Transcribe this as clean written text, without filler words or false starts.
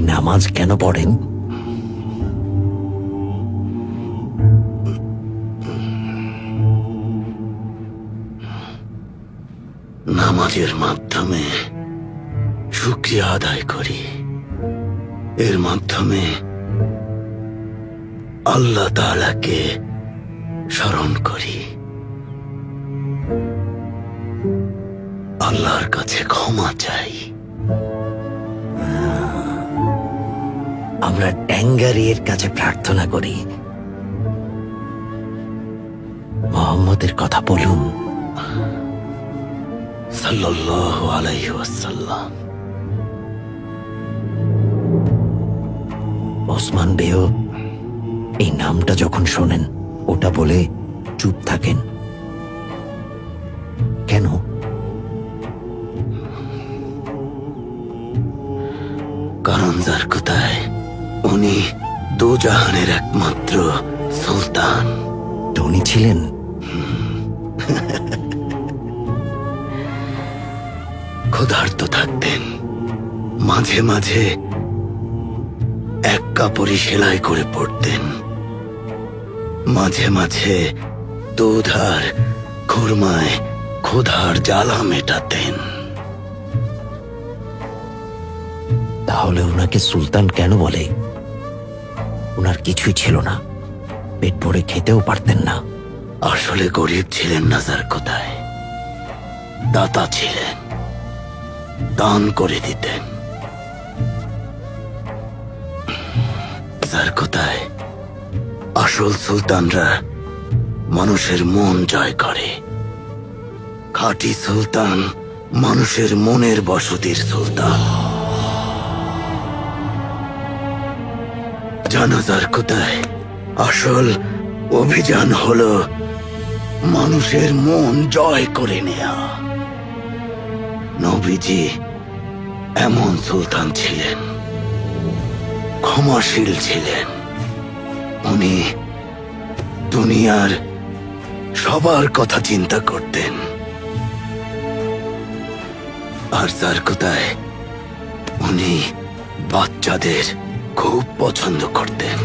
এই নামাজ কেন পড়েন? নামাজের মাধ্যমে শুকরিয়া আদায় করি। এর মাধ্যমে আল্লাহ তাআলাকে স্মরণ করি, আল্লাহর কাছে ক্ষমা চাই। আমরা ট্যাঙ্গারির কাছে প্রার্থনা করি, মুহাম্মদের কথা বলুন সাল্লাল্লাহু আলাইহি ওয়াসাল্লাম। ওসমান বেও এই নামটা যখন শোনেন ওটা বলে চুপ থাকেন কেন? কারণ যার কথায় উনি দুজাহানের একমাত্র সুলতান। তো উনি ছিলেন? ক্ষুধার্ত থাকতেন, মাঝে মাঝে এক কাপড়ই সেলাই করে পড়তেন, মাঝে মাঝে দুধ আর খুরমায় ক্ষুধার জ্বালা মেটাতেন। তাহলে ওনাকে সুলতান কেন বলে? ওনার কিছুই ছিল না, পেট ভরে খেতেও পারতেন না। আসলে গরিব ছিলেন না যার কথায়, দাতা ছিলেন, দান করে দিতেন। যার কথায় আসল সুলতানরা মানুষের মন জয় করে, খাঁটি সুলতান মানুষের মনের বসতির সুলতান। জানাজার কথায় আসল অভিযান হলো মানুষের মন জয় করে নেয়া। নবীজি এমন সুলতান ছিলেন, ক্ষমাশীল ছিলেন। উনি দুনিয়ার সবার কথা চিন্তা করতেন। আর যার কথায় উনি বাচ্চাদের খুব পছন্দ করতেন।